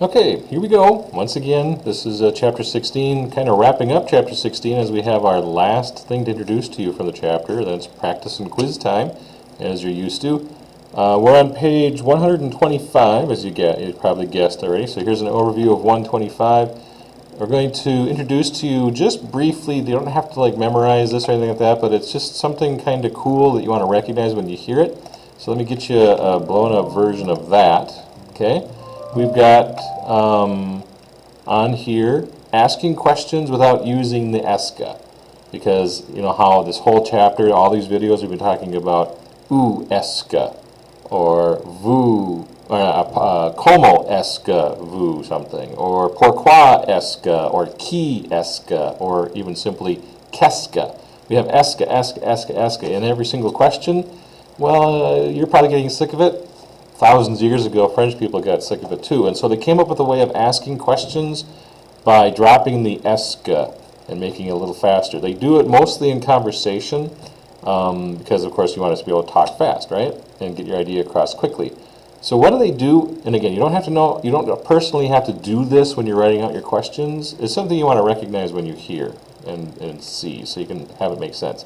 Okay, here we go. Once again, this is chapter 16, kind of wrapping up chapter 16 as we have our last thing to introduce to you from the chapter. Then it's practice and quiz time, as you're used to. We're on page 125, as you probably guessed already. So here's an overview of 125. We're going to introduce to you just briefly. You don't have to like memorize this or anything like that, but it's just something kind of cool that you want to recognize when you hear it. So let me get you a blown up version of that. Okay. We've got on here asking questions without using the eska, because you know how this whole chapter, all these videos, we've been talking about u eska or vu, como eska vu something, or pourquoi eska or qui eska, or even simply keska. We have eska, eska, eska, eska in every single question. Well, you're probably getting sick of it. Thousands of years ago, French people got sick of it too, and so they came up with a way of asking questions by dropping the eska and making it a little faster. They do it mostly in conversation because, of course, you want us to be able to talk fast, right, and get your idea across quickly. So what do they do? And again, you don't have to know, you don't personally have to do this when you're writing out your questions. It's something you want to recognize when you hear and see, so you can have it make sense.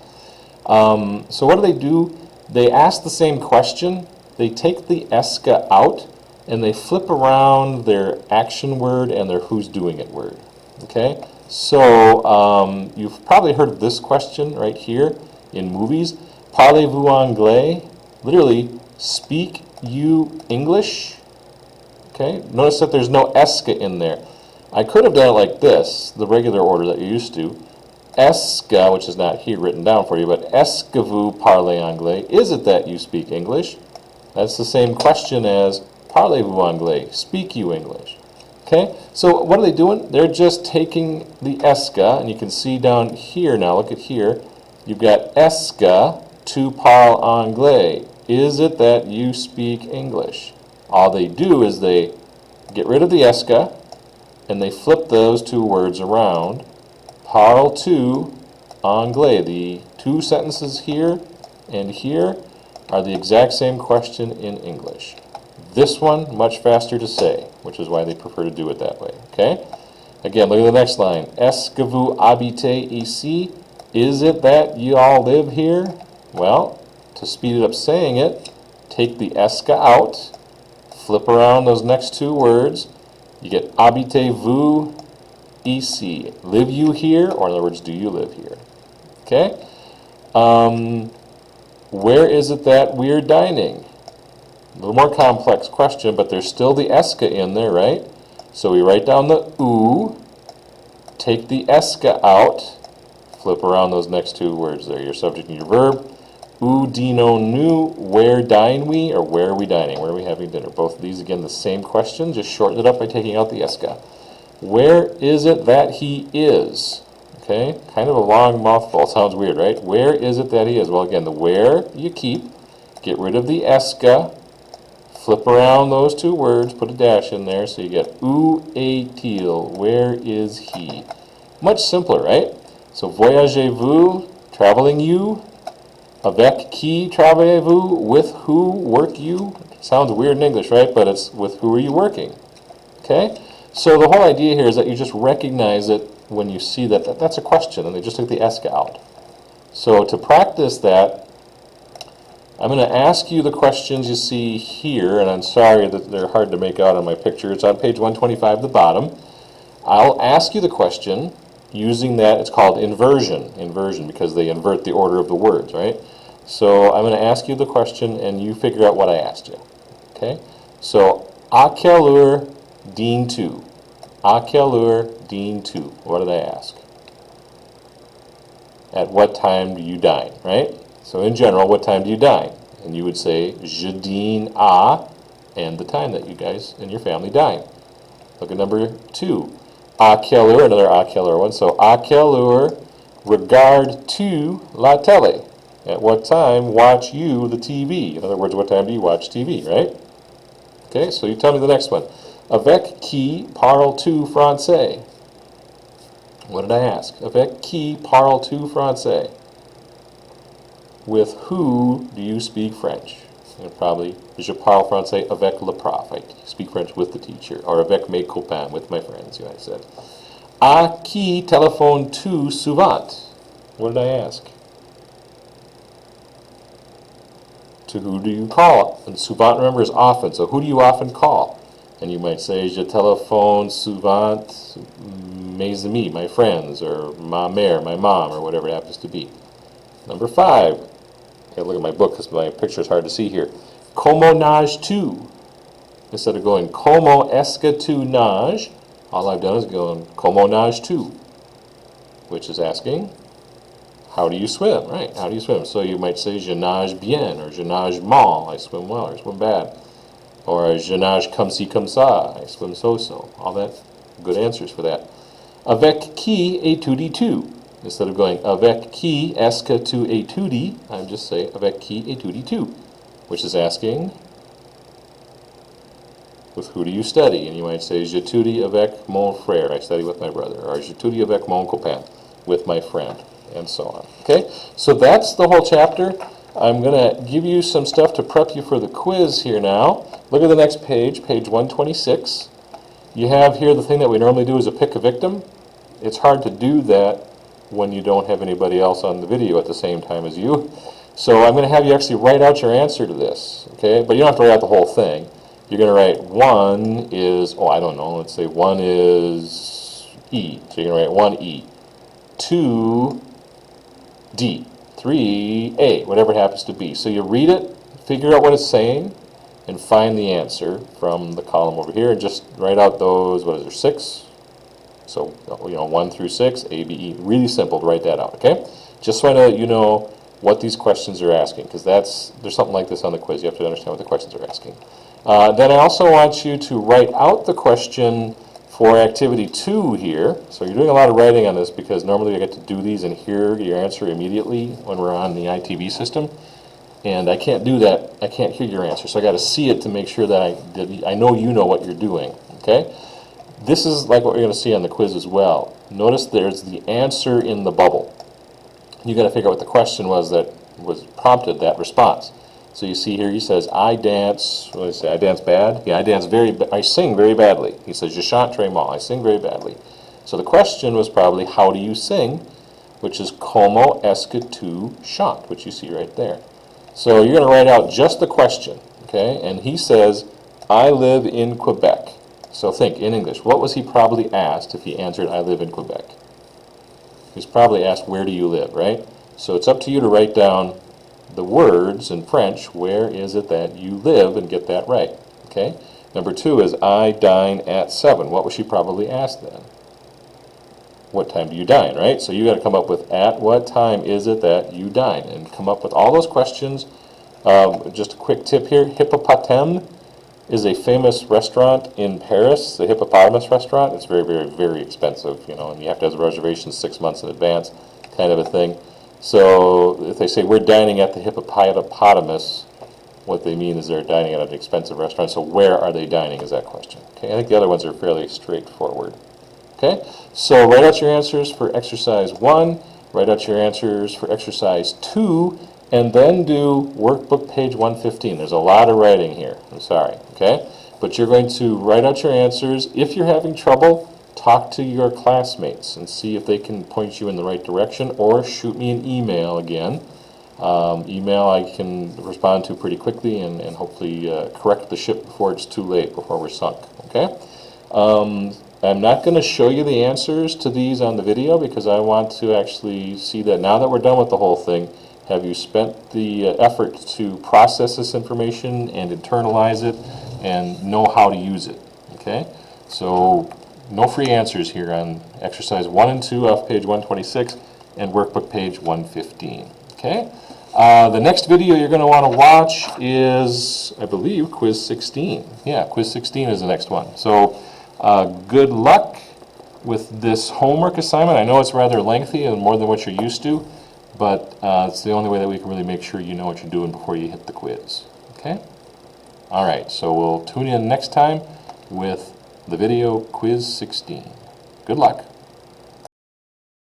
So what do? They ask the same question. They take the eska out and they flip around their action word and their who's doing it word. Okay? So you've probably heard this question right here in movies. Parlez-vous anglais? Literally, speak you English? Okay? Notice that there's no eska in there. I could have done it like this, the regular order that you're used to. Eska, which is not here written down for you, but est-ce que vous parlez anglais? Is it that you speak English? That's the same question as parlez-vous anglais? Speak you English? Okay, so what are they doing? They're just taking the eska, and you can see down here now, look at here, you've got eska tu parles anglais. Is it that you speak English? All they do is they get rid of the eska, and they flip those two words around. Parle tu anglais. The two sentences here and here are the exact same question in English. This one, much faster to say, which is why they prefer to do it that way. Okay? Again, look at the next line. Est-ce que vous habitez ici? Is it that you all live here? Well, to speed it up saying it, take the eska out, flip around those next two words, you get habitez-vous ici. Live you here? Or in other words, do you live here? Okay? Where is it that we're dining? A little more complex question, but there's still the eska in there, right? So we write down the u, take the eska out, flip around those next two words there, your subject and your verb. Où dînons-nous? Where dine we? Or where are we dining? Where are we having dinner? Both of these, again, the same question, just shorten it up by taking out the eska. Where is it that he is? Okay, kind of a long mouthful. Sounds weird, right? Where is it that he is? Well, again, the where you keep. Get rid of the eska. Flip around those two words. Put a dash in there. So you get où est-il? Where is he? Much simpler, right? So voyagez-vous? Traveling you? Avec qui travaillez-vous? With who work you? Sounds weird in English, right? But it's with who are you working? Okay? So the whole idea here is that you just recognize it when you see that that's a question, and they just took the eska out. So to practice that, I'm going to ask you the questions you see here, and I'm sorry that they're hard to make out on my picture. It's on page 125 at the bottom. I'll ask you the question using that. It's called inversion, because they invert the order of the words, right? So I'm going to ask you the question, and you figure out what I asked you. Okay? So, à quelle heure dînes-tu? À quelle heure dînes-tu? What did I ask? At what time do you dine, right? So in general, what time do you dine? And you would say, je dîne à, and the time that you guys and your family dine. Look at number 2. À quelle heure, another à quelle heure one. So, à quelle heure regardes-tu la télé? At what time watch you the TV? In other words, what time do you watch TV, right? Okay, so you tell me the next one. Avec qui parles-tu français? What did I ask? Avec qui parles-tu français? With who do you speak French? And probably, je parle français avec le prof. I speak French with the teacher. Or avec mes copains, with my friends, you know, I said. À qui téléphones-tu souvent? What did I ask? To who do you call? And souvent, remember, is often. So who do you often call? And you might say, je téléphone souvent mes amis, my friends, or ma mère, my mom, or whatever it happens to be. Number 5. Okay, look at my book because my picture is hard to see here. Comment nages-tu? Instead of going, comment est-ce que tu nages? All I've done is going, comment nages-tu? Which is asking, how do you swim, right? How do you swim? So you might say, je nage bien, or je nage mal, I swim well, or swim bad. Or je nage comme ci, comme ça, I swim so-so. All that, good answers for that. Avec qui étudies-tu? Instead of going, avec qui est-ce que tu étudies? I just say, avec qui étudies-tu? Which is asking, with who do you study? And you might say, j'étudie avec mon frère, I study with my brother. Or j'étudie avec mon copain, with my friend, and so on. Okay, so that's the whole chapter. I'm going to give you some stuff to prep you for the quiz here now. Look at the next page, page 126. You have here the thing that we normally do is a pick a victim. It's hard to do that when you don't have anybody else on the video at the same time as you. So I'm going to have you actually write out your answer to this, okay? But you don't have to write out the whole thing. You're going to write 1 is, oh, I don't know, let's say 1 is E. So you're going to write 1E. 2, D. 3, A, whatever it happens to be. So you read it, figure out what it's saying, and find the answer from the column over here, and just write out those, what is there, 6? So, you know, 1 through 6, A, B, E. Really simple to write that out, okay? Just so I know that you know what these questions are asking, because there's something like this on the quiz. You have to understand what the questions are asking. Then I also want you to write out the question for activity 2 here. So you're doing a lot of writing on this because normally I get to do these and hear your answer immediately when we're on the ITV system. And I can't do that. I can't hear your answer. So I got to see it to make sure that I know you know what you're doing, okay? This is like what we're going to see on the quiz as well. Notice there's the answer in the bubble. You got to figure out what the question was that was prompted that response. So you see here he says, I dance, what did I say, I dance bad? Yeah, I sing very badly. He says, je chante très mal, I sing very badly. So the question was probably, how do you sing? Which is, comment est-ce que tu chantes? Which you see right there. So you're going to write out just the question, okay? And he says, I live in Quebec. So think, in English, what was he probably asked if he answered, I live in Quebec? He's probably asked, where do you live, right? So it's up to you to write down the words in French, where is it that you live, and get that right, okay? Number 2 is, I dine at 7. What was she probably asked then? What time do you dine, right? So you got to come up with, at what time is it that you dine? And come up with all those questions. Just a quick tip here, Hippopotame is a famous restaurant in Paris, the Hippopotamus restaurant. It's very, very, very expensive, you know, and you have to have the reservations 6 months in advance, kind of a thing. So if they say we're dining at the Hippopotamus, what they mean is they're dining at an expensive restaurant. So where are they dining is that question. Okay, I think the other ones are fairly straightforward. Okay, so write out your answers for exercise 1, write out your answers for exercise 2, and then do workbook page 115. There's a lot of writing here, I'm sorry, okay? But you're going to write out your answers. If you're having trouble, talk to your classmates and see if they can point you in the right direction, or shoot me an email again. Email I can respond to pretty quickly and hopefully correct the ship before it's too late, before we're sunk, okay? I'm not going to show you the answers to these on the video because I want to actually see that now that we're done with the whole thing, have you spent the effort to process this information and internalize it and know how to use it, okay? So no free answers here on exercise 1 and 2 off page 126 and workbook page 115, okay? The next video you're going to want to watch is, I believe, quiz 16. Yeah, quiz 16 is the next one. So good luck with this homework assignment. I know it's rather lengthy and more than what you're used to, but it's the only way that we can really make sure you know what you're doing before you hit the quiz, okay? All right, so we'll tune in next time with the video quiz 16. Good luck.